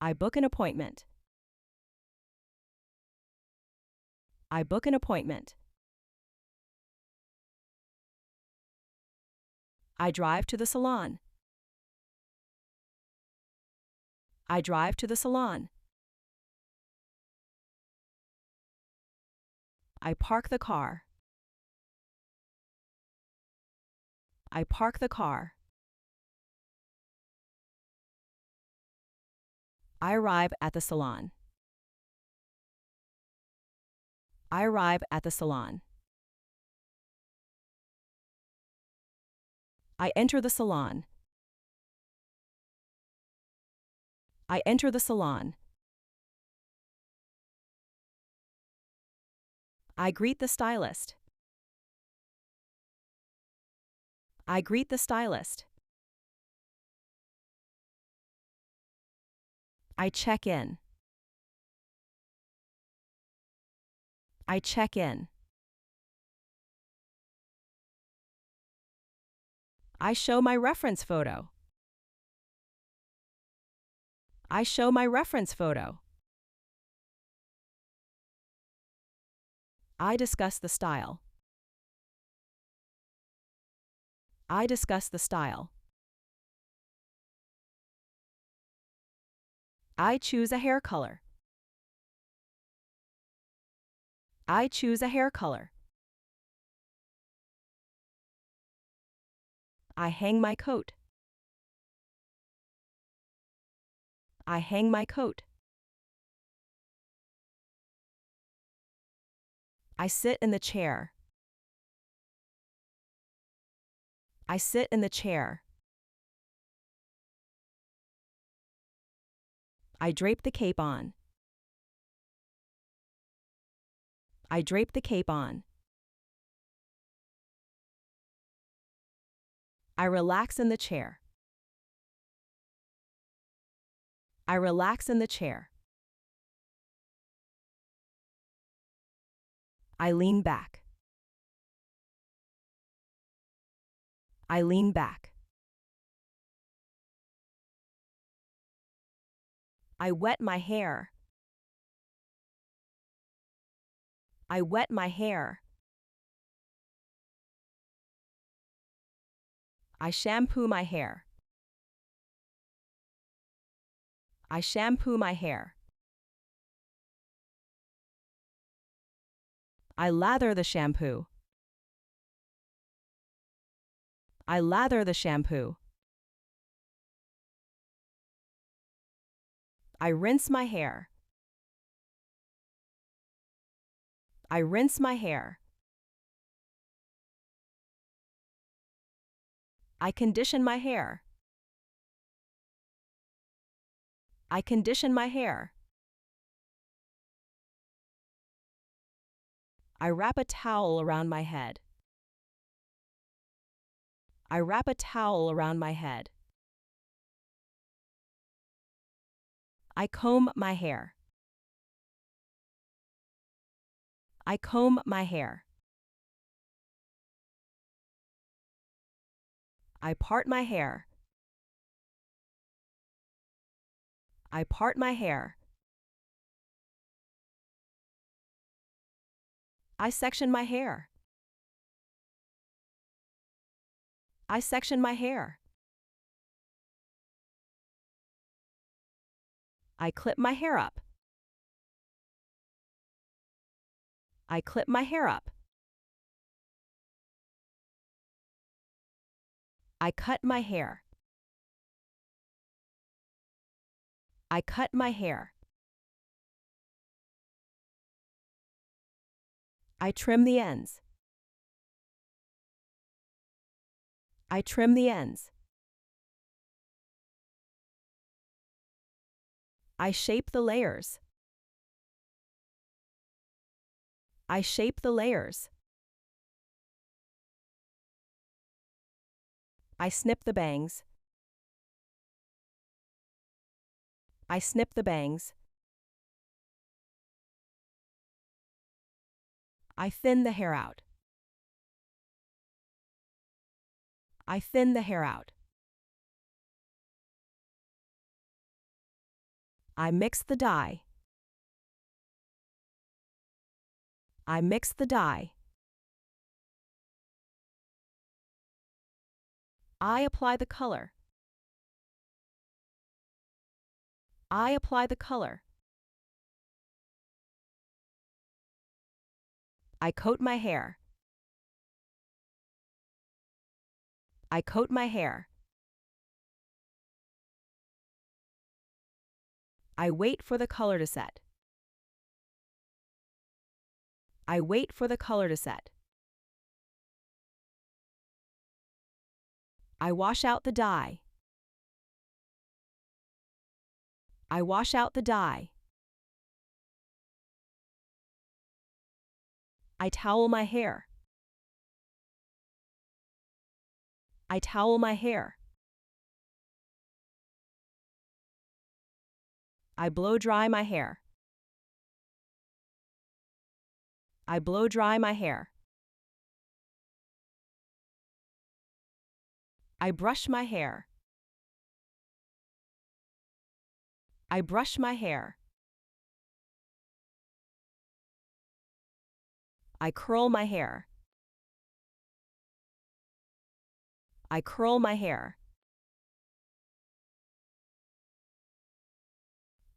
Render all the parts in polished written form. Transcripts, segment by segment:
I book an appointment. I book an appointment. I drive to the salon. I drive to the salon. I park the car. I park the car. I arrive at the salon. I arrive at the salon. I enter the salon. I enter the salon. I greet the stylist. I greet the stylist. I check in. I check in. I show my reference photo. I show my reference photo. I discuss the style. I discuss the style. I choose a hair color. I choose a hair color. I hang my coat. I hang my coat. I sit in the chair. I sit in the chair. I drape the cape on. I drape the cape on. I relax in the chair. I relax in the chair. I lean back. I lean back. I wet my hair. I wet my hair. I shampoo my hair. I shampoo my hair. I lather the shampoo. I lather the shampoo. I rinse my hair. I rinse my hair. I condition my hair. I condition my hair. I wrap a towel around my head. I wrap a towel around my head. I comb my hair. I comb my hair. I part my hair. I part my hair. I section my hair. I section my hair. I clip my hair up. I clip my hair up. I cut my hair. I cut my hair. I trim the ends. I trim the ends. I shape the layers. I shape the layers. I snip the bangs. I snip the bangs. I thin the hair out. I thin the hair out. I mix the dye. I mix the dye. I apply the color. I apply the color. I coat my hair. I coat my hair. I wait for the color to set. I wait for the color to set. I wash out the dye. I wash out the dye. I towel my hair. I towel my hair. I blow dry my hair. I blow dry my hair. I brush my hair. I brush my hair. I curl my hair. I curl my hair.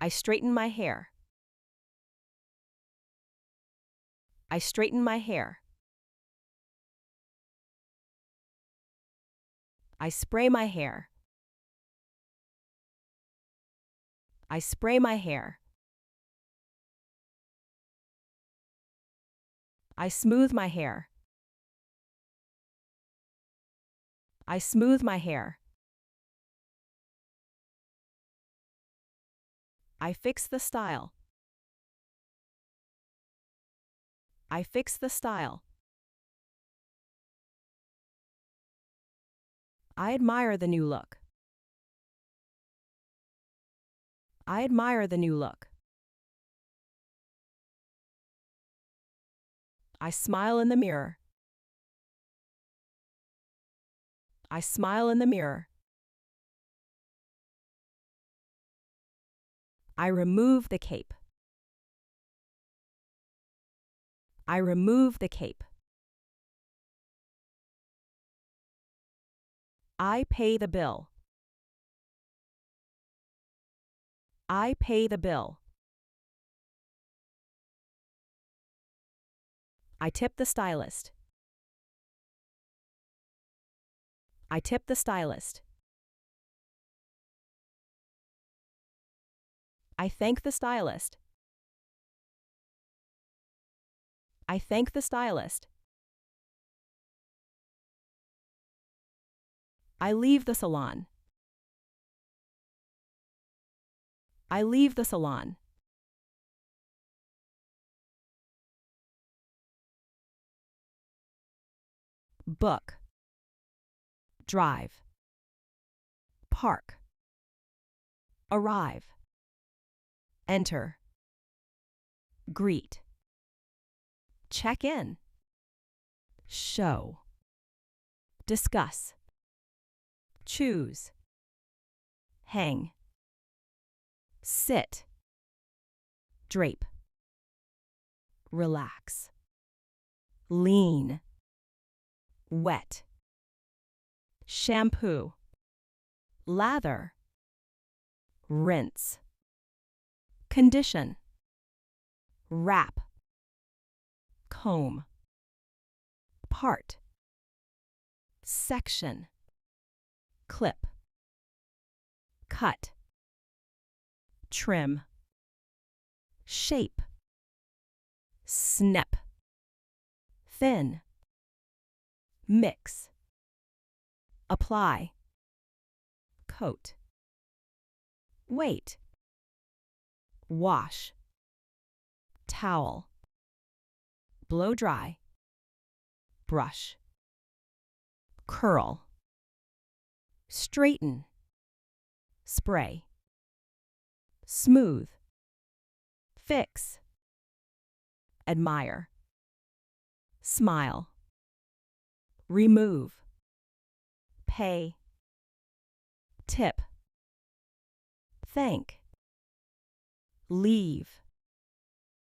I straighten my hair. I straighten my hair. I spray my hair. I spray my hair. I smooth my hair. I smooth my hair. I fix the style. I fix the style. I admire the new look. I admire the new look. I smile in the mirror. I smile in the mirror. I remove the cape. I remove the cape. I pay the bill. I pay the bill. I tip the stylist. I tip the stylist. I thank the stylist. I thank the stylist. I leave the salon. I leave the salon. Book. Drive. Park. Arrive. Enter. Greet. Check in. Show. Discuss. Choose. Hang. Sit. Drape. Relax. Lean. Wet. Shampoo. Lather. Rinse. Condition. Wrap. Comb. Part. Section. Clip. Cut. Trim. Shape. Snip. Thin. Mix. Apply. Coat. Wait. Wash. Towel. Blow dry. Brush. Curl. Straighten. Spray. Smooth. Fix. Admire. Smile. Remove. Pay. Tip. Thank. leave,